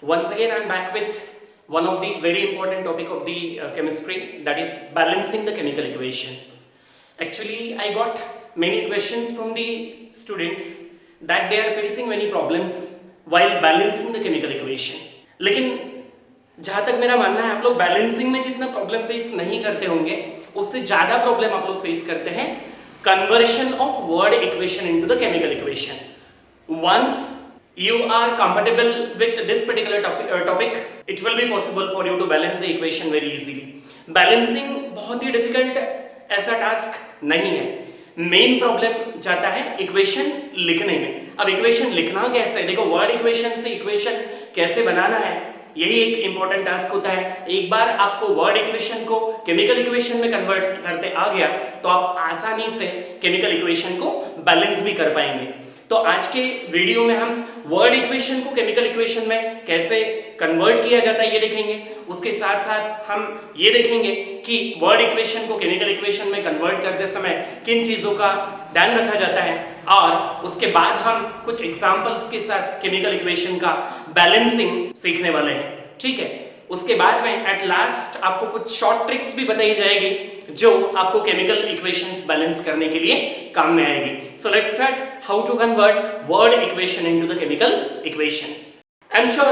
Once again, I'm back with one of the very important topic of the chemistry, that is balancing the chemical equation. Actually, I got many questions from the students that they are facing many problems while balancing the chemical equation. लेकिन जहां तक मेरा मानना है, आप लोग balancing में जितना प्रॉब्लम फेस नहीं करते होंगे, उससे ज्यादा प्रॉब्लम आप लोग फेस करते हैं conversion of word equation into the chemical equation. Once you are compatible with this particular topic, it will be possible for you to balance the equation very easily. Balancing बहुत ही difficult ऐसा task नहीं है. Main problem जाता है equation लिखने में. अब equation लिखना कैसे, देखो वर्ड इक्वेशन से इक्वेशन कैसे बनाना है, यही एक इंपॉर्टेंट टास्क होता है. एक बार आपको वर्ड इक्वेशन को केमिकल इक्वेशन में कन्वर्ट करते आ गया तो आप आसानी से केमिकल इक्वेशन को बैलेंस भी कर पाएंगे. तो आज के वीडियो में हम वर्ड इक्वेशन को केमिकल इक्वेशन में कैसे कन्वर्ट किया जाता है ये देखेंगे. उसके साथ साथ हम ये देखेंगे कि वर्ड इक्वेशन को केमिकल इक्वेशन में कन्वर्ट करते समय किन चीजों का ध्यान रखा जाता है, और उसके बाद हम कुछ एग्जांपल्स के साथ केमिकल इक्वेशन का बैलेंसिंग सीखने वाले हैं. ठीक है, उसके बाद में एट लास्ट आपको कुछ शॉर्ट ट्रिक्स भी बताई जाएगी जो आपको केमिकल इक्वेशंस बैलेंस करने के लिए काम में आएगी. So let's start how to convert word equation into the chemical equation. I am sure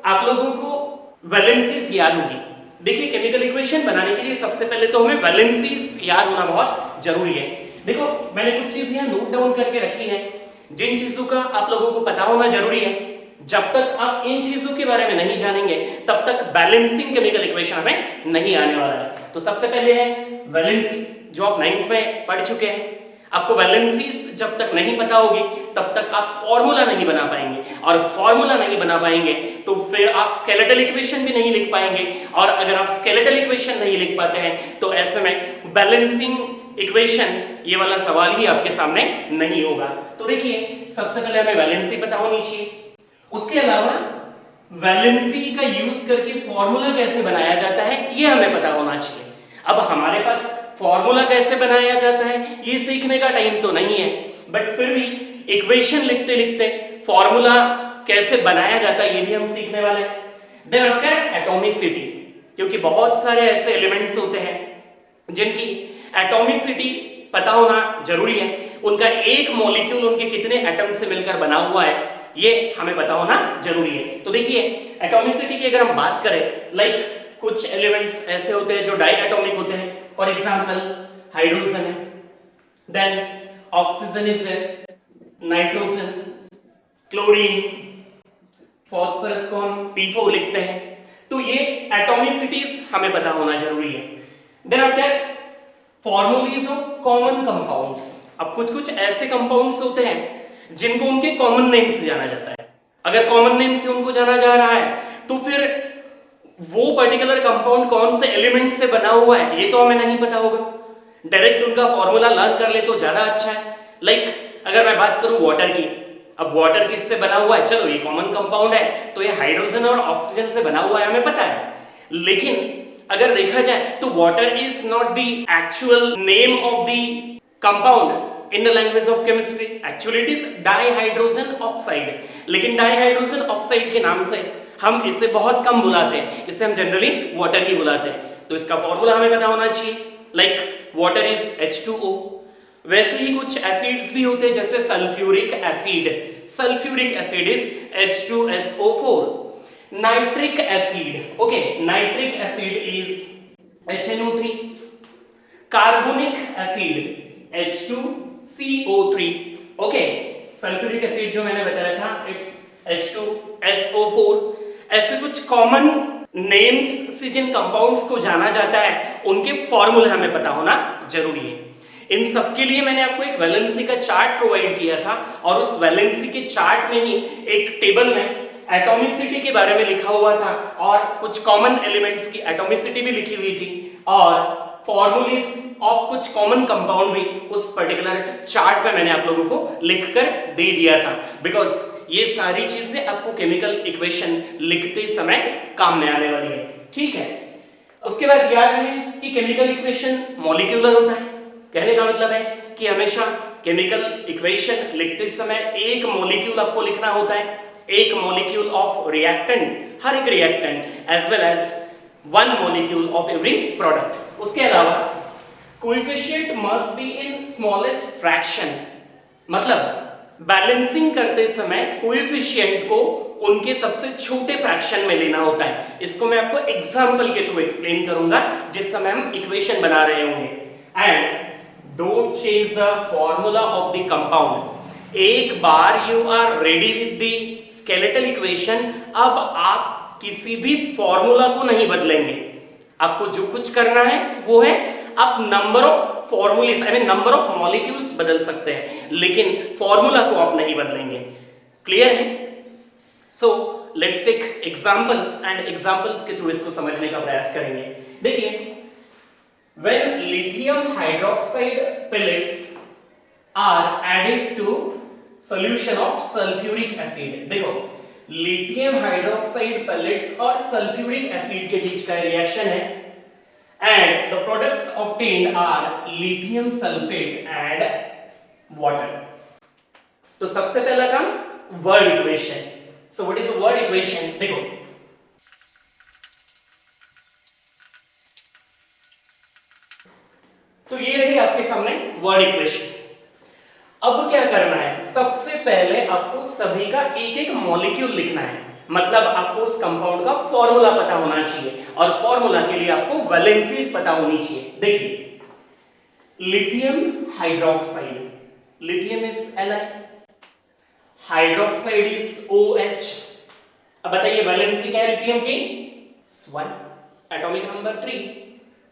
आप लोगों को वैलेंसीज याद होगी. देखिए, केमिकल इक्वेशन बनाने के लिए सबसे पहले तो हमें वैलेंसीज याद होना बहुत जरूरी है. देखो, मैंने कुछ चीज यहाँ नोट डाउन करके रखी है जिन चीजों का आप लोगों को पता होना जरूरी है. जब तक आप इन चीजों के बारे में नहीं जानेंगे तब तक बैलेंसिंग केमिकल इक्वेशन हमें नहीं आने वाला है. तो सबसे पहले है वैलेंसी, जो आप 9th में पढ़ चुके हैं. आपको वैलेंसीज जब तक नहीं पता होगी तब तक आप फॉर्मूला नहीं बना पाएंगे, और फॉर्मूला नहीं बना पाएंगे तो फिर आप स्केलेटल इक्वेशन भी नहीं लिख पाएंगे, और अगर आप स्केलेटल इक्वेशन नहीं लिख पाते हैं तो ऐसे में बैलेंसिंग इक्वेशन ये वाला सवाल ही आपके सामने नहीं होगा. तो देखिए, सबसे पहले हमें वैलेंसी पता होनी चाहिए. उसके अलावा वैलेंसी का यूज करके फॉर्मूला कैसे बनाया जाता है ये हमें पता होना चाहिए. अब हमारे पास फॉर्मूला कैसे बनाया जाता है ये सीखने का टाइम तो नहीं है, बट फिर भी इक्वेशन लिखते लिखते फॉर्मूला कैसे बनाया जाता है ये भी हम सीखने वाले हैं. देन आता है एटॉमिसिटी, क्योंकि बहुत सारे ऐसे एलिमेंट्स होते हैं जिनकी एटॉमिसिटी पता होना जरूरी है. उनका एक मॉलिक्यूल उनके कितने एटम से मिलकर बना हुआ है ये हमें पता होना जरूरी है. तो देखिए, एटॉमिसिटी की अगर हम बात करें, लाइक कुछ एलिमेंट्स ऐसे होते हैं जो डाई एटॉमिक होते हैं. फॉर एग्जांपल हाइड्रोजन है, then oxygen is there, nitrogen, chlorine, phosphorus को हम P4 लिखते हैं. तो ये एटॉमिसिटीज हमें पता होना जरूरी है. देन आते हैं फॉर्मूलीज ऑफ कॉमन कंपाउंड्स. अब कुछ ऐसे कंपाउंड्स होते हैं जिनको उनके कॉमन नेम से जाना जाता है. अगर कॉमन नेम से उनको जाना जा रहा है तो फिर वो पर्टिकुलर कंपाउंड कौन से एलिमेंट से बना हुआ है ये तो हमें नहीं पता होगा. डायरेक्ट उनका फॉर्मूला लर्न कर ले तो ज्यादा अच्छा है. लाइक अगर मैं बात करूं वाटर की, अब वाटर किससे बना हुआ है, चलो ये कॉमन कंपाउंड है तो ये हाइड्रोजन और ऑक्सीजन से बना हुआ है हमें पता है. लेकिन अगर देखा जाए तो water is not the actual name of the compound in the language of chemistry. Actually it is dihydrogen oxide. लेकिन डाइहाइड्रोजन ऑक्साइड के नाम से हम इसे बहुत कम बुलाते हैं, इसे हम जनरली वाटर ही बुलाते हैं. तो इसका फॉर्मूला हमें पता होना चाहिए. Like water is H2O. वैसे ही कुछ एसिड्स भी होते हैं जैसे sulphuric acid. Sulphuric acid is H2SO4. Nitric acid, okay, nitric acid is HNO3. Carbonic acid H2CO3. Okay, sulphuric acid जो मैंने बताया था इट्स H2SO4. ऐसे कुछ कॉमन नेम्स से जिन कंपाउंड्स को जाना जाता है उनके फॉर्मूले हमें पता होना जरूरी है. इन सब के लिए मैंने आपको एक वैलेंसी का चार्ट प्रोवाइड किया था, और उस वैलेंसी के चार्ट में ही एक टेबल में एटॉमिसिटी के बारे में लिखा हुआ था और कुछ कॉमन एलिमेंट्स की एटॉमिसिटी भी लिखी हुई थी, और फॉर्मूलेज ऑफ कुछ कॉमन कंपाउंड भी उस पर्टिकुलर चार्ट में मैंने आप लोगों को लिखकर दे दिया था. बिकॉज ये सारी चीजें आपको केमिकल इक्वेशन लिखते समय काम में आने वाली है. ठीक है, उसके बाद याद रहे कि केमिकल इक्वेशन मॉलिक्यूलर होता है. कहने का मतलब है कि हमेशा केमिकल इक्वेशन लिखते समय एक मॉलिक्यूल आपको लिखना होता है. एक मॉलिक्यूल ऑफ रिएक्टेंट, हर एक reactant, as well as one molecule of every product. उसके अलावा coefficient must be in smallest fraction, मतलब बैलेंसिंग करते समय कोएफिशिएंट को उनके सबसे छोटे फ्रैक्शन में लेना होता है। इसको मैं आपको एग्जांपल के थ्रू एक्सप्लेन करूंगा जिस समय हम इक्वेशन बना रहे होंगे। And don't change the formula of the compound. एक बार you are ready with the skeletal equation, अब आप किसी भी फॉर्मूला को नहीं बदलेंगे। आपको जो कुछ करना है वो है आप number of formulas, I mean number of molecules बदल सकते हैं, लेकिन फॉर्मूला को आप नहीं बदलेंगे। क्लियर है? So let's take examples and examples के थ्रू इसको समझने का प्रयास करेंगे। देखिए, when lithium hydroxide pellets are added to solution of sulphuric acid, देखो लिथियम हाइड्रोक्साइड पेलेट्स और सल्फ्यूरिक एसिड के बीच का रिएक्शन है, and the products obtained are lithium sulfate and water। तो सबसे पहला काम word equation. So what is the word equation? देखो, तो ये रही आपके सामने वर्ड इक्वेशन। अब क्या करना है? सबसे पहले आपको सभी का एक एक मॉलिक्यूल लिखना है, मतलब आपको उस कंपाउंड का फॉर्मूला पता होना चाहिए, और फॉर्मूला के लिए आपको वैलेंसीज पता होनी चाहिए। देखिए, lithium hydroxide, lithium is Li, hydroxide is OH। अब बताइए वैलेंसी क्या है लिथियम की? 1, atomic number 3,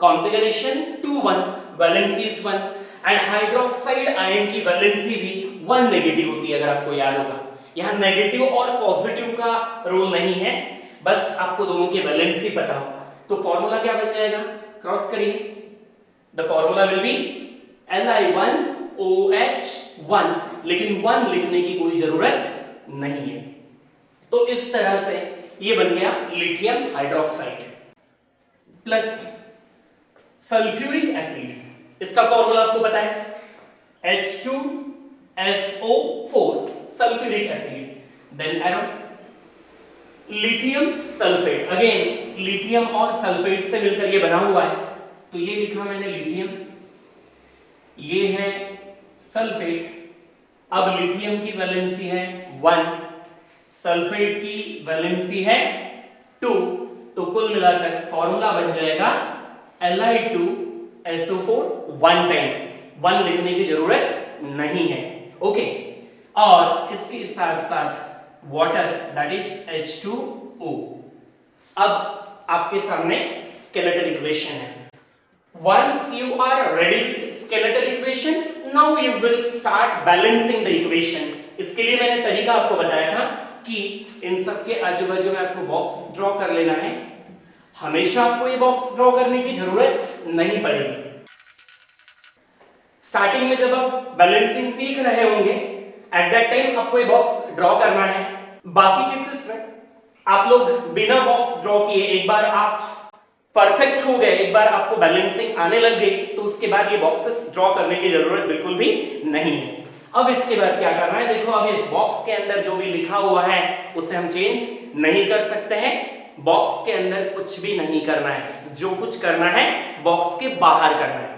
configuration 2 1, valency is 1, and hydroxide ion की वैलेंसी भी 1 नेगेटिव होती है, अगर आपको याद होगा। यहां नेगेटिव और पॉजिटिव का रोल नहीं है, बस आपको दोनों की वैलेंसी पता हो। तो फॉर्मूला क्या बन जाएगा? क्रॉस करिए। The formula will be Li1OH1, लेकिन 1 लिखने की कोई जरूरत नहीं है। तो इस तरह से ये बन गया lithium hydroxide plus sulphuric acid. इसका फॉर्मूला आपको पता है H2SO4 sulphuric acid, then arrow lithium sulphate. Again lithium और सल्फेट से मिलकर ये बना हुआ है, तो ये लिखा मैंने लिथियम, ये है सल्फेट। अब लिथियम की वैलेंसी है 1, सल्फेट की वैलेंसी है 2, तो कुल मिलाकर फॉर्मूला बन जाएगा Li2SO4 1 टाइम, 1 लिखने की जरूरत नहीं है। ओके, और इसके साथ साथ वाटर, दैट इज H2O। अब आपके सामने स्केलेटल इक्वेशन है। Once you are ready with skeletal equation, now you will start balancing the equation। इसके लिए मैंने तरीका आपको बताया था कि इन सब के आजू बाजू में आपको बॉक्स ड्रॉ कर लेना है। हमेशा आपको ये बॉक्स ड्रॉ करने की जरूरत नहीं पड़ेगी। स्टार्टिंग में जब आप बैलेंसिंग सीख रहे होंगे, एट दैट टाइम आपको ये बॉक्स ड्रॉ करना है। बाकी केसेस में आप लोग बिना बॉक्स ड्रॉ किए, एक बार आप परफेक्ट हो गए, एक बार आपको बैलेंसिंग आने लग गई, तो उसके बाद ये बॉक्सेस ड्रॉ करने की जरूरत बिल्कुल भी नहीं है। अब इसके बाद क्या करना है? देखो, अब इस बॉक्स के अंदर जो भी लिखा हुआ है उसे हम चेंज नहीं कर सकते हैं। बॉक्स के अंदर कुछ भी नहीं करना है, जो कुछ करना है बॉक्स के बाहर करना है।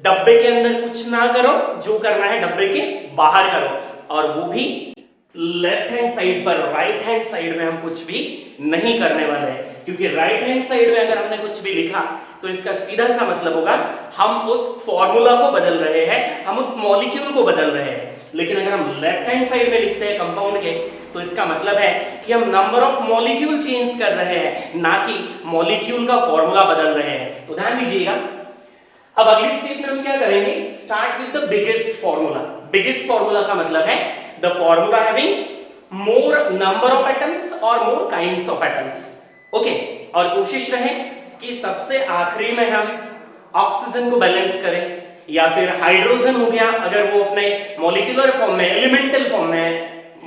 डब्बे के अंदर कुछ ना करो, जो करना है डब्बे के बाहर करो, और वो भी लेफ्ट हैंड साइड पर। राइट हैंड साइड में हम कुछ भी नहीं करने वाले हैं, क्योंकि राइट हैंड साइड में अगर हमने कुछ भी लिखा तो इसका सीधा सा मतलब होगा हम उस फॉर्मूला को बदल रहे हैं, हम उस मॉलिक्यूल को बदल रहे हैं। लेकिन अगर हम लेफ्ट हैंड साइड में लिखते हैं कंपाउंड के, तो इसका मतलब है कि हम नंबर ऑफ मॉलिक्यूल चेंज कर रहे हैं, ना कि मॉलिक्यूल का फॉर्मूला बदल रहे हैं। तो ध्यान दीजिएगा। अब अगली स्टेप में हम क्या करेंगे? Start with the biggest formula. Biggest formula का मतलब है the formula having more number of atoms और मोर काइंड्स ऑफ एटम्स। ओके, और कोशिश रहे कि सबसे आखिरी में हम ऑक्सीजन को बैलेंस करें, या फिर हाइड्रोजन हो गया अगर वो अपने मॉलिक्यूलर फॉर्म में, एलिमेंटल फॉर्म में है,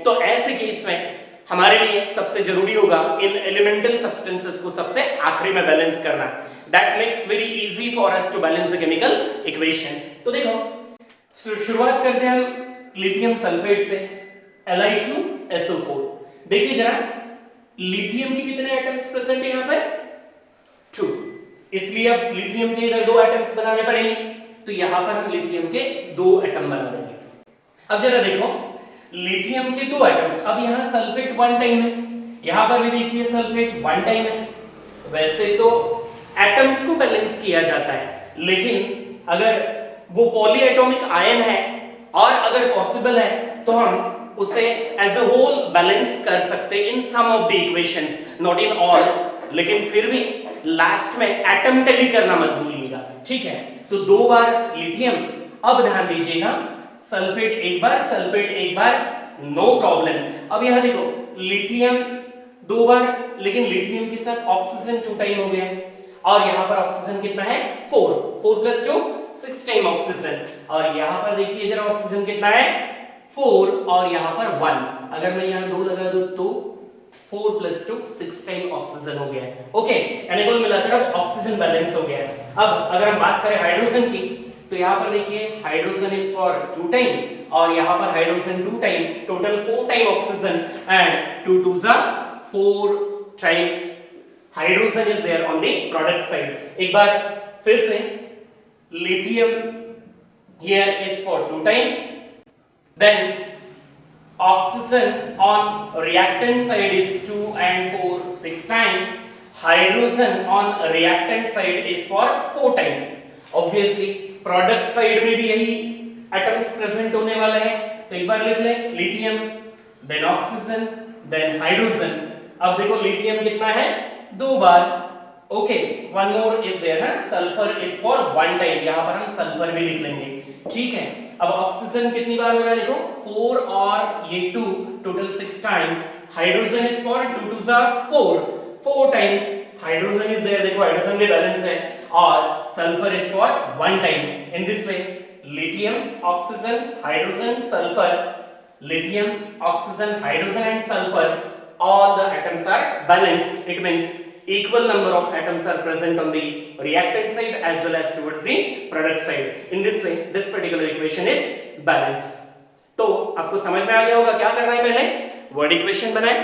तो ऐसे केस में हमारे लिए सबसे जरूरी होगा इन एलिमेंटल सब्सटेंसेस को सबसे आखिरी में बैलेंस करना। That makes very easy for us to balance the chemical equation. तो देखो, शुरुआत करते हैं हम लिथियम सल्फेट से, Li2SO4। देखिए जरा, लिथियम के कितने एटम्स प्रेजेंट है यहाँ पर? 2, इसलिए अब लिथियम के इधर 2 एटम्स बनाने पड़ेंगे, तो यहाँ पर हम लिथियम के 2 एटम बना देंगे। अब जरा देखो, लिथियम के 2 एटम्स, अब यहाँ सल्फेट 1 टाइम है, यहाँ पर भी देखिए सल्फेट 1 टाइम है। वैसे तो एटम्स को बैलेंस किया जाता है, लेकिन अगर वो पॉलीएटॉमिक आयन है और अगर पॉसिबल है तो हम उसे एज अ होल बैलेंस कर सकते हैं in some of the equations, not in all, लेकिन फिर भी लास्ट में एटम टैली करना मत भूलिएगा, ठीक है? तो 2 बार लिथियम, अब ध्यान दीजिएगा, सल्फेट एक बार, सल्फेट एक बार, नो प्रॉब्लम। अब यहां देखो, लिथियम 2 बार, लेकिन लिथियम के साथ ऑक्सीजन 2 टाइम हो गया है, और यहां पर ऑक्सीजन कितना है? 4, 4 + 2 6 टाइम ऑक्सीजन, और यहां पर देखिए जरा ऑक्सीजन कितना है? 4, और यहां पर 1, अगर मैं यहां 2 लगा दूं तो 4 + 2 6 टाइम ऑक्सीजन हो गया है। ओके, यानी कुल मिलाकर अब ऑक्सीजन बैलेंस हो गया है। अब अगर हम बात करें हाइड्रोजन की, तो यहां पर देखिए हाइड्रोजन इज फॉर 2 टाइम, और यहां पर hydrogen 2 time, total 4 time oxygen, and 2 2 4 time hydrogen is there on the product side. एक बार फिर से, lithium here is for 2 time, then oxygen on reactant side is 2 and 4 6 time, hydrogen on reactant side is for 4 time। obviously product side में भी यही atoms present होने वाले हैं, तो एक बार लिख लें, lithium then oxygen then hydrogen। अब देखो lithium कितना है? 2 बार, okay, one more is there ना, सल्फर इज फॉर 1 टाइम, यहां पर हम सल्फर भी लिख लेंगे, ठीक है? अब ऑक्सीजन कितनी बार हो रहा है देखो, 4 और ये 2, total 6 times, hydrogen is for 2 2 4 times, hydrogen is there, देखो हाइड्रोजन भी बैलेंस है, और sulphur is for 1 time. In this way lithium, oxygen, hydrogen, sulphur, lithium, oxygen, hydrogen and sulfur, all the atoms are balanced. It means equal number of atoms are present on the reactant side as well as towards the product side. In this way, this particular equation is balanced. तो आपको समझ में आ गया होगा क्या करना है? पहले वर्ड इक्वेशन बनाएं,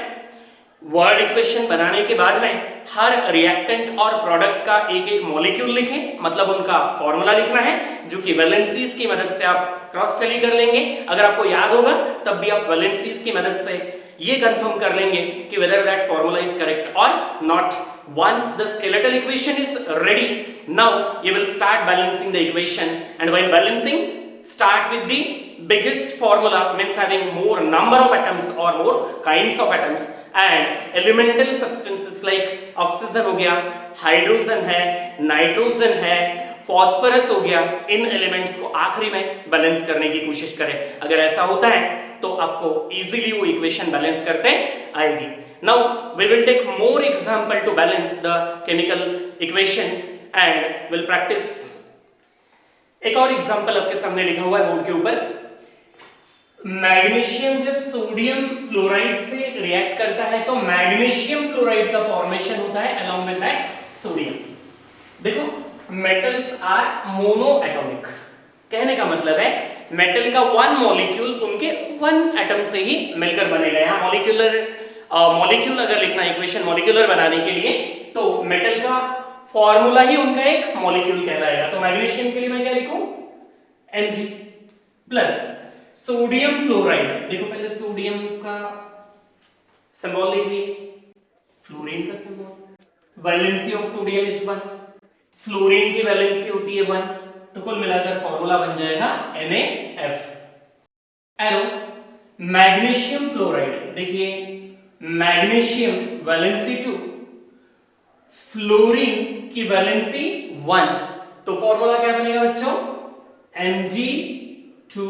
वर्ड इक्वेशन बनाने के बाद में हर रिएक्टेंट और प्रोडक्ट का एक एक मॉलिक्यूल लिखें, मतलब उनका फॉर्मूला लिखना है, जो कि वैलेंसीज की मदद से आप क्रॉस चेक कर लेंगे। अगर आपको याद होगा तब भी आप वैलेंसीज की मदद से ये कंफर्म कर लेंगे कि whether that formula is correct or not. Once the skeletal equation is ready, now you will start balancing the equation, and while balancing, start with the biggest formula, means having more number of atoms or more kinds of atoms, and elemental substances like oxygen हो गया, hydrogen है, nitrogen है, phosphorus हो गया, इन elements को आखिरी में balance करने की कोशिश करें। अगर ऐसा होता है तो आपको इजीली वो इक्वेशन बैलेंस करते आएगी। Now we will take more example to balance the chemical equations and will practice. एक और एग्जांपल आपके सामने लिखा हुआ है बोर्ड के ऊपर। मैग्नीशियम जब सोडियम फ्लोराइड से रिएक्ट करता है तो मैग्नीशियम क्लोराइड का फॉर्मेशन होता है अलोंग विद दैट सोडियम। देखो, मेटल्स आर मोनोएटॉमिक, कहने का मतलब है मेटल का वन मॉलिक्यूल उनके वन एटम से ही मिलकर बनेगा। यहाँ मॉलिक्यूल अगर लिखना इक्वेशन मॉलिक्यूलर बनाने के लिए, तो मेटल का फॉर्मूला ही उनका एक मॉलिक्यूल कहलाएगा। तो मैग्नीशियम के लिए मैं क्या लिखूं? Mg प्लस सोडियम फ्लोराइड, देखो पहले सोडियम का सिंबल लिखिए, फ्लोरीन का symbol, valency of sodium is 1, fluorine की वैलेंसी होती है 1, तो कुल मिलाकर फॉर्मूला बन जाएगा NaF। एरो मैग्नीशियम फ्लोराइड, देखिए मैग्नीशियम वैलेंसी 2, फ्लोरीन की वैलेंसी 1, तो फॉर्मूला क्या बनेगा बच्चों? MgF2।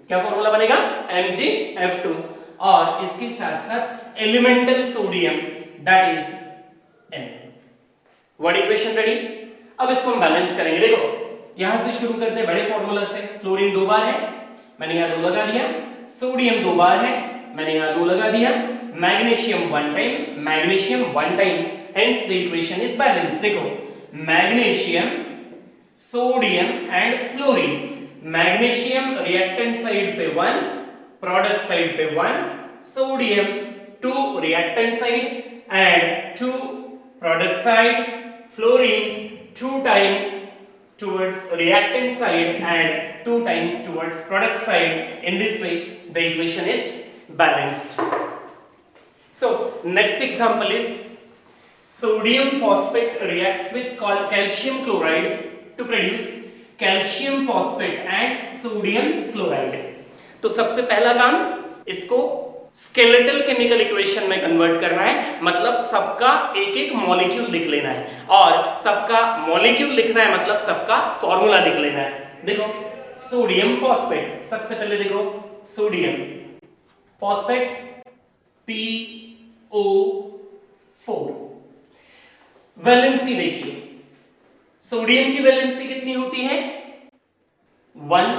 क्या फॉर्मूला बनेगा? MgF2। और इसके साथ साथ elemental sodium that is N। Word equation ready. अब इसको हम बैलेंस करेंगे। देखो यहां से शुरू करते हैं बड़े फॉर्मूला से। फ्लोरीन 2 बार है, मैंने यहां 2 लगा दिया। सोडियम 2 बार है, मैंने यहां 2 लगा दिया। Magnesium 1 time, magnesium 1 time, hence the equation is balance. देखो magnesium, sodium and fluorine, magnesium reactant side पे 1, प्रोडक्ट साइड पे 1, sodium 2 reactant side and 2 product side, fluorine 2 times towards reactant side and 2 times towards product side. In this way the equation is balanced. So next example is sodium phosphate reacts with calcium chloride to produce calcium phosphate and sodium chloride. तो सबसे पहला काम इसको skeletal chemical equation में convert करना है, मतलब सबका एक एक मॉलिक्यूल लिख लेना है, और सबका मॉलिक्यूल लिखना है मतलब सबका फॉर्मूला लिख लेना है। देखो सोडियम फॉस्फेट, सबसे पहले देखो सोडियम फॉस्फेट PO4, वैलेंसी देखिए, सोडियम की वैलेंसी कितनी होती है 1,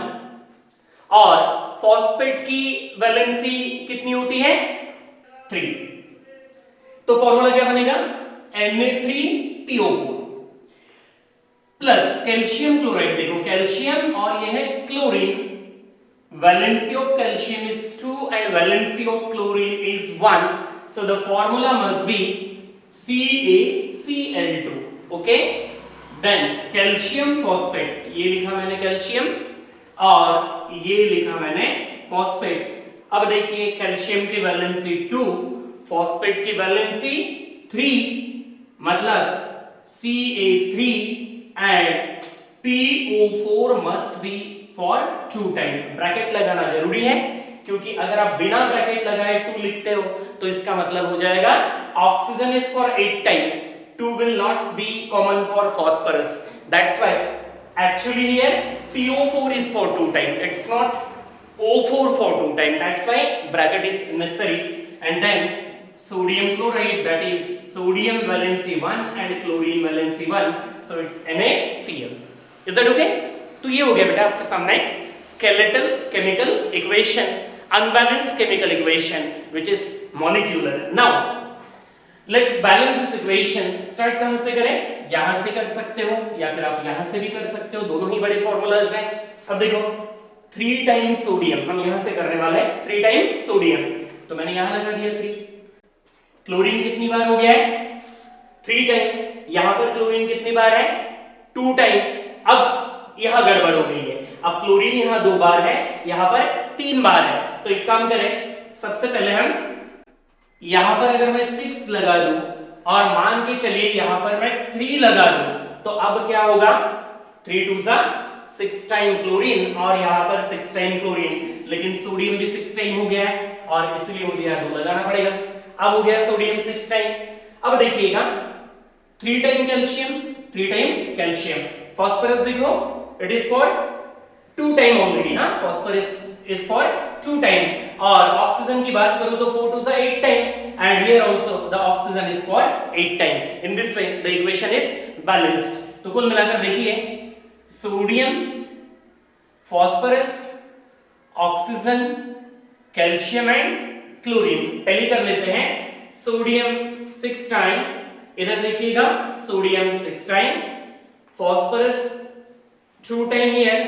और फॉस्फेट की वैलेंसी कितनी होती है 3। तो फॉर्मूला क्या बनेगा Na3PO4 प्लस कैल्शियम क्लोराइड, देखो कैल्शियम और यह है chlorine, valency of calcium is 2 and valency of chlorine is 1, so the formula must be CaCl2। Okay, then calcium phosphate, ये लिखा मैंने कैल्शियम और ये लिखा मैंने फॉस्फेट। अब देखिए कैल्शियम की वैलेंसी 2, फॉस्फेट की वैलेंसी 3, मतलब Ca3 and PO4 must be for 2 time. Bracket लगाना जरूरी है, क्योंकि अगर आप बिना ब्रैकेट लगाए 2 लिखते हो तो इसका मतलब हो जाएगा oxygen is for 8 time, 2 will not be common for phosphorus. That's why actually here PO4 is for 2 time, it's not O4 for 2 time. That's why bracket is necessary. And then sodium chloride, that is sodium valency 1 and chlorine valency 1, so it's NaCl. Is that okay? तो ये हो गया बेटा आपके सामने skeletal chemical equation, unbalanced chemical equation which is molecular. Now let's balance this equation. Start कहां से करें? यहां से कर सकते हो या फिर आप यहां से भी कर सकते हो, दोनों ही बड़े फॉर्मूलाज हैं। अब देखो 3 टाइम्स सोडियम, हम यहां से करने वाले हैं 3 टाइम्स सोडियम, तो मैंने यहां लगा दिया 3। क्लोरीन कितनी बार हो गया है 3 टाइम, यहां पर क्लोरीन कितनी बार है 2 टाइम। अब यहां गड़बड़ हो गई है, अब क्लोरीन यहां 2 बार है, यहां पर 3 बार है, तो एक काम करें, सबसे पहले हम यहां पर अगर मैं 6 लगा दूं और मान के चलिए यहां पर मैं 3 लगा दूं, तो अब क्या होगा 3 2 6 टाइम क्लोरीन और यहां पर 6 टाइम क्लोरीन, लेकिन सोडियम भी 6 टाइम हो गया है और इसलिए मुझे यहां 2 लगाना पड़ेगा। अब हो गया सोडियम 6 टाइम। अब देखिएगा 3 time calcium, 3 time calcium, phosphorus देखो it is for 2 time already, हां फास्फोरस इज फॉर 2 टाइम, और ऑक्सीजन की बात करूं तो 4 2 8 time and here also the oxygen is for 8 time. In this way the equation is balanced. तो कुल मिलाकर देखिए sodium, phosphorus, oxygen, calcium and chlorine, tally कर लेते हैं। सोडियम 6 टाइम, इधर देखिएगा sodium 6 time, phosphorus 2 time here,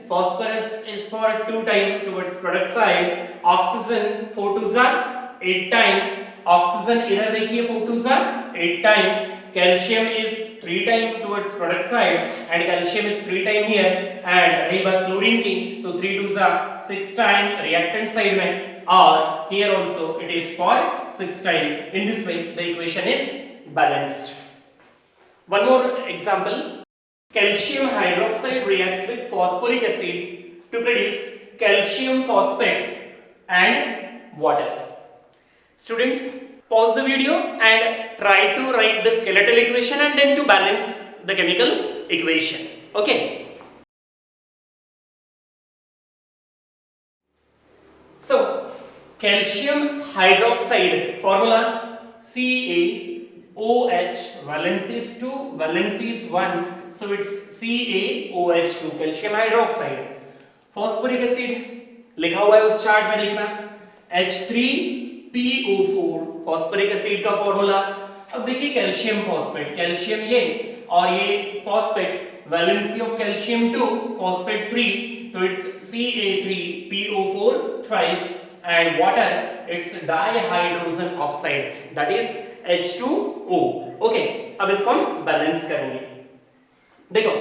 phosphorus is for 2 time towards product side, oxygen 4 2 8 time, oxygen इधर देखिए 4 2 8 time, calcium is 3 time towards product side and calcium is 3 time here, and रही बात chlorine की तो 3 2 6 time reactant side में, और here also it is for 6 time. In this way the equation is balanced. One more example. Calcium hydroxide reacts with phosphoric acid to produce calcium phosphate and water. Students, pause the video and try to write the skeletal equation and then to balance the chemical equation. Okay. So, calcium hydroxide formula CaOH, valency is 2, valency is 1, so it's CaOH2, calcium hydroxide. phosphoric acid लिखा हुआ है उस chart में देखना, H3PO4 phosphoric acid का formula. अब देखिए calcium phosphate, calcium ये और ये phosphate, valency of calcium 2, phosphate 3, तो it's CA3PO4 twice, and water it's dihydrogen oxide, that is H2O. Okay, अब इसको हम बैलेंस करेंगे। देखो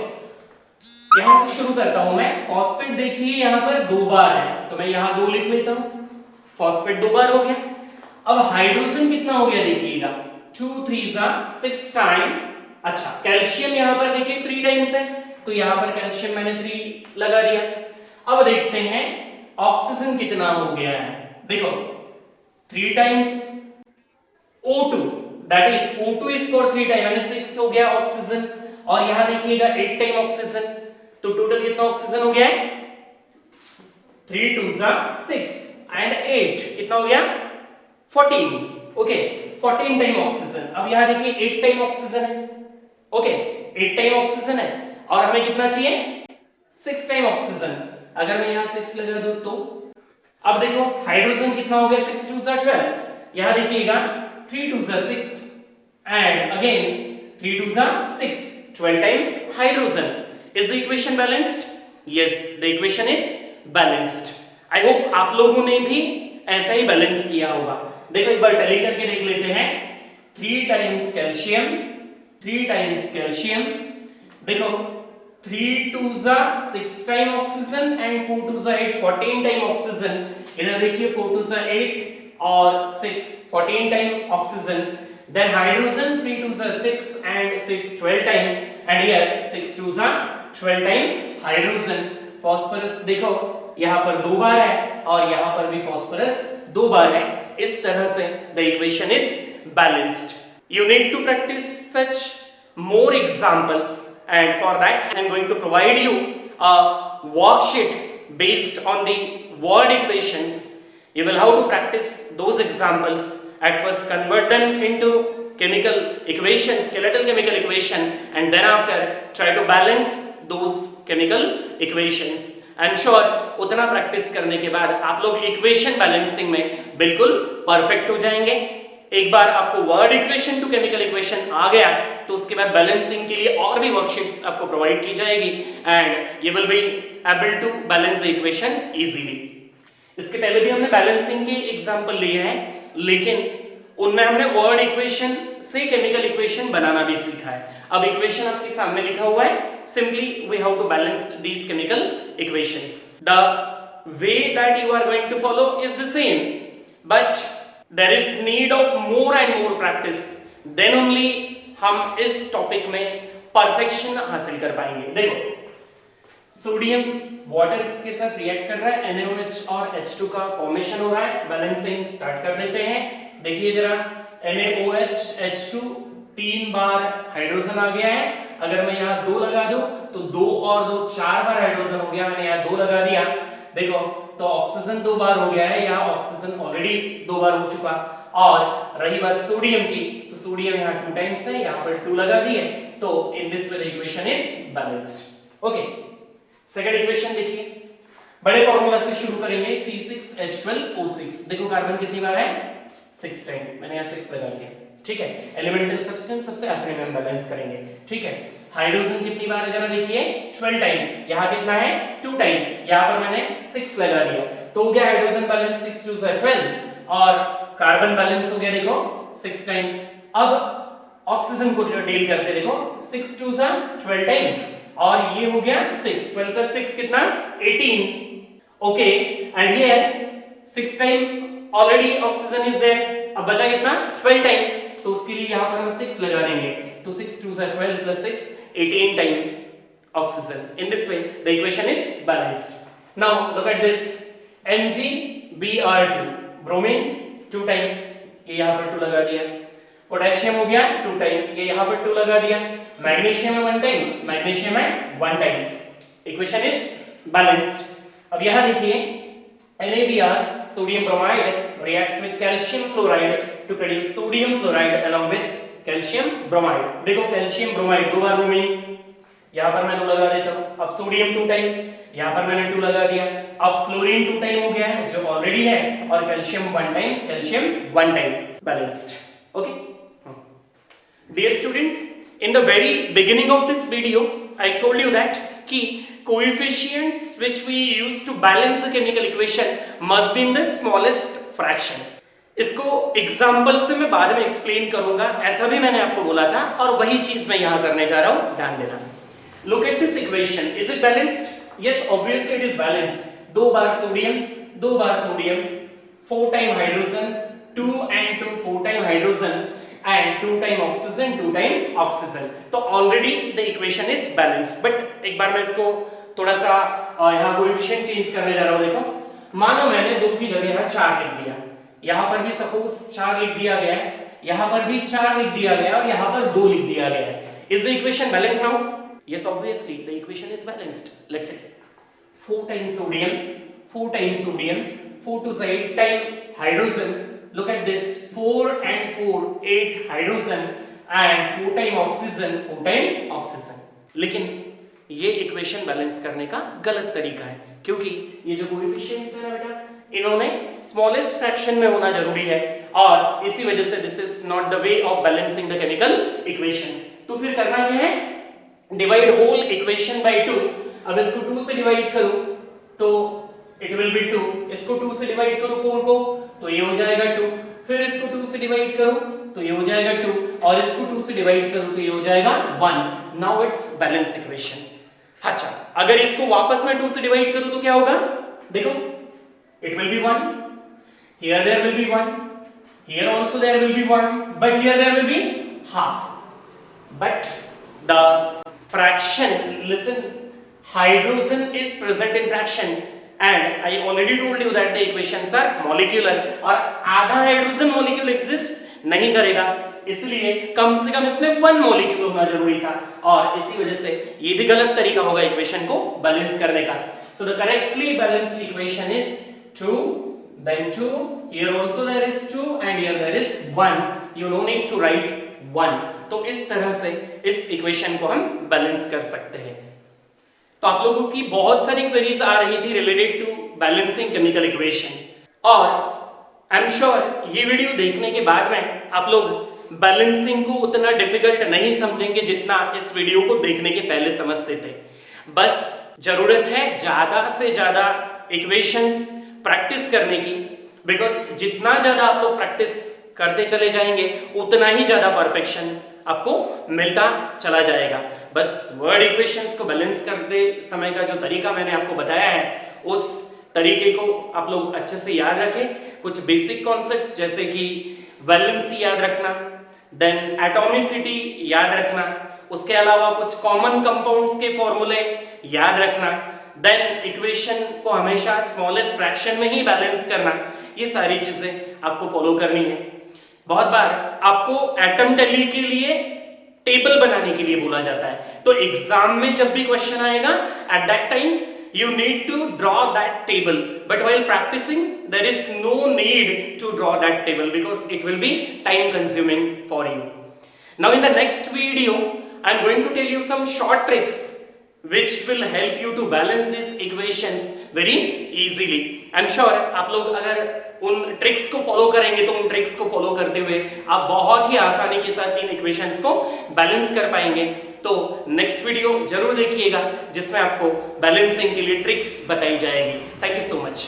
यहां से शुरू करता हूं मैं। फॉस्फेट देखिए यहां पर 2 बार है, तो मैं यहां 2 लिख लेता हूं। फॉस्फेट 2 बार हो गया। अब हाइड्रोजन कितना हो गया देखिएगा, 2 3 6 टाइम। अच्छा, कैल्शियम यहां पर देखिए 3 टाइम्स है, तो यहां पर कैल्शियम मैंने 3 लगा दिया। अब देखते हैं ऑक्सीजन कितना हो गया है। देखो 3 times O2, that is O2 is for 3 time, यानी 6 हो गया ऑक्सीजन। और यहां देखिएगा 8 टाइम ऑक्सीजन, तो टोटल कितना ऑक्सीजन हो गया है, 3 2 6 एंड 8 कितना हो गया, 14। Okay, 14 time oxygen. अब यहां देखिए 8 टाइम ऑक्सीजन है। ओके, 8 टाइम ऑक्सीजन है और हमें कितना चाहिए, 6 टाइम ऑक्सीजन। अगर मैं यहां 6 लगा दूं तो अब देखो हाइड्रोजन कितना हो गया, 6 2 12। यहां देखिएगा 3 2 6 and again 3 2 6, 12 time hydrogen. Is the equation balanced? Yes, the equation is balanced. I hope आप लोगों ने भी ऐसा ही बैलेंस किया होगा। देखो एक बार टैली करके देख लेते हैं। 3 टाइम्स कैल्शियम, 3 टाइम्स कैल्शियम। देखो 3 2 6 time oxygen and 4 2 8, 14 time oxygen. इधर देखिए 4 2 8 और 6 14 time oxygen. Then hydrogen 3 2 6 and 6 12 time, and here 6 2 12 time hydrogen. Phosphorus देखो यहाँ पर 2 बार है और यहाँ पर भी phosphorus 2 बार है। इस तरह से the equation is balanced. You need to practice such more examples, and for that I am going to provide you a worksheet based on the word equations. You will have to practice those examples. At first convert them into chemical equation, skeletal chemical equation, and then after try to balance those chemical equations. I am sure उतना practice करने के बाद आप लोग equation balancing में बिल्कुल perfect हो जाएंगे। एक बार आपको word equation to chemical equation आ गया तो उसके बाद बैलेंसिंग के लिए और भी वर्कशीट्स आपको प्रोवाइड की जाएगी, and you will be able to balance the equation easily. इसके पहले भी हमने बैलेंसिंग के एग्जांपल लिए हैं, लेकिन उनमें हमने वर्ड इक्वेशन से केमिकल इक्वेशन बनाना भी सीखा है। अब इक्वेशन आपके सामने लिखा हुआ है, simply we have to balance these chemical equations. The way that you are going to follow is the same, but there is need of more and more practice, then only हम इस topic में perfection हासिल कर पाएंगे। देखो sodium water के साथ react कर रहा है, NaOH और H2 का फॉर्मेशन हो रहा है। बैलेंसिंग स्टार्ट कर देते हैं। देखिए जरा NaOH H2 3 बार हाइड्रोजन आ गया है। अगर मैं यहाँ 2 लगा दूं तो 2 और 2 4 बार हाइड्रोजन हो गया। मैंने यहाँ 2 लगा दिया, देखो तो ऑक्सीजन 2 बार हो गया है। यहाँ ऑक्सीजन ऑलरेडी 2 बार हो चुका। और रही बात सोडियम की, तो सोडियम यहाँ 2 टाइम्स है, यहाँ पर 2 लगा दिए, तो इन this way the equation is balanced. Okay, second equation देखिए, बड़े फॉर्मूला से शुरू करेंगे। C6H12O6। देखो कार्बन कितनी बार है, 6 टाइम। मैंने यहाँ 6 लगा दिया, ठीक है। एलिमेंटल सब्सटेंस सबसे आखिरी में हम बैलेंस करेंगे, ठीक है। हाइड्रोजन कितनी बार है जरा देखिए, 12 टाइम। यहाँ कितना है, 2 टाइम। यहाँ पर मैंने 6 लगा दिया, तो हो गया हाइड्रोजन बैलेंस 6 2 12 और कार्बन बैलेंस हो गया देखो 6 टाइम। अब ऑक्सीजन को डील करते, देखो 6 2 12 टाइम और ये हो गया 6, 12 plus 6 कितना, 18। Okay, and here 6 time already oxygen is there. अब बचा कितना, 12 टाइम, तो उसके लिए यहां पर हम 6 लगा देंगे, तो 6 2 12 plus 6 18 time oxygen. In this way the equation is balanced. Now look at this, MgBr2 bromine 2 time, ये यहां पर 2 लगा दिया। पोटेशियम हो गया 2 टाइम, ये यहां पर 2 लगा दिया। मैग्नीशियम है 1 टाइम, मैग्नीशियम है 1 टाइम। Equation is balanced. अब यहां देखिए NaBr sodium bromide reacts with calcium chloride to produce sodium fluoride along with calcium bromide. देखो कैल्शियम ब्रोमाइड 2 बार ब्रोमीन, यहां पर मैं 2 लगा देता हूं। अब सोडियम 2 टाइम, यहां पर मैंने 2 लगा दिया। अब फ्लोरीन 2 टाइम हो गया है जो ऑलरेडी है, और calcium 1 time, calcium 1 time, balanced. Okay, dear students, in the very beginning of this video I told you that कि coefficients which we use to balance the chemical equation must be in the smallest fraction. इसको example से मैं बाद में explain करूंगा, ऐसा भी मैंने आपको बोला था और वही चीज मैं यहां करने जा रहा हूं, ध्यान देना. Look at this equation. Is it balanced? Yes, obviously it is balanced. 2 बार सोडियम, 2 बार sodium, 4 time hydrogen, 2 and 2, 4 time hydrogen and 2 time oxygen, 2 time oxygen. तो already the equation is balanced. But एक बार मैं इसको थोड़ा सा यहाँ कोएफिशिएंट चेंज करने जा रहा हूँ. देखो, मानो मैंने 2 की जगह यहाँ 4 लिख दिया, यहाँ पर भी सपोज 4 लिख दिया गया है, यहाँ पर भी 4 लिख दिया गया और यहाँ पर 2 लिख दिया गया है. Is the equation balanced now? Yes, obviously the equation is balanced. Let's say 4 times sodium, 4 times sodium, 4 to 8 times hydrogen. Look at this, 4 and 4, 8 hydrogen and 4 times oxygen, 4 times oxygen. लेकिन ये इक्वेशन बैलेंस करने का गलत तरीका है, क्योंकि ये जो कोएफिशिएंट्स है ना बेटा, इन्होंने स्मॉलेस्ट फ्रैक्शन में होना जरूरी है और इसी वजह से this is not the way of balancing the chemical equation. तो फिर करना क्या है? Divide whole equation by 2. अब इसको 2 से डिवाइड करूं तो इट विल बी 2. इसको 2 से डिवाइड करूं 4 को तो ये हो जाएगा 2. फिर इसको 2 से डिवाइड करूं तो ये हो जाएगा 2 और इसको 2 से डिवाइड करूं तो ये हो जाएगा 1. Now it's balance equation. अच्छा, अगर इसको वापस मैं 2 से डिवाइड करूं तो क्या होगा? देखो, it will be 1, here there will be 1, here also there will be 1, but here there will be half. But the fraction, listen, hydrogen is present in fraction and I already told you that the equations are molecular और आधा hydrogen molecule exist नहीं करेगा, इसलिए कम से कम इसमें 1 molecule होना जरूरी था और इसी वजह से ये भी गलत तरीका होगा इक्वेशन को बैलेंस करने का. So the correctly balanced equation is 2, then 2, here also there is 2 and here there is 1. You no need to write 1. तो इस तरह से इस इक्वेशन को हम बैलेंस कर सकते हैं. तो आप लोगों की बहुत सारी क्वेरीज आ रही थी related to balancing chemical equation और आई एम श्योर ये वीडियो देखने के बाद में आप लोग बैलेंसिंग को उतना डिफिकल्ट नहीं समझेंगे जितना इस वीडियो को देखने के पहले समझते थे. बस जरूरत है ज्यादा से ज्यादा इक्वेशंस प्रैक्टिस करने की, बिकॉज जितना ज्यादा आप लोग प्रैक्टिस करते चले जाएंगे उतना ही ज्यादा परफेक्शन आपको मिलता चला जाएगा. बस वर्ड इक्वेशंस को बैलेंस करते समय का जो तरीका मैंने आपको बताया है उस तरीके को आप लोग अच्छे से याद रखें. कुछ बेसिक कॉन्सेप्ट जैसे कि वैलेंसी याद रखना, देन एटॉमिसिटी याद रखना, उसके अलावा कुछ कॉमन कंपाउंड्स के फॉर्मूले याद रखना, देन इक्वेशन को हमेशा स्मॉलेस्ट फ्रैक्शन में ही बैलेंस करना, ये सारी चीजें आपको फॉलो करनी है. बहुत बार आपको एटम टैली के लिए टेबल बनाने के लिए बोला जाता है, तो एग्जाम में जब भी क्वेश्चन आएगा at that time you need to draw that table, but while practicing there is no need to draw that table because it will be time consuming for you. Now in the next video I am going to tell you some short tricks which will help you to balance these equations very easily. I am sure आप लोग अगर उन tricks को follow करेंगे तो उन tricks को follow करते हुए आप बहुत ही आसानी के साथ इन इक्वेशंस को बैलेंस कर पाएंगे. तो नेक्स्ट वीडियो जरूर देखिएगा जिसमें आपको बैलेंसिंग के लिए ट्रिक्स बताई जाएगी. Thank you so much.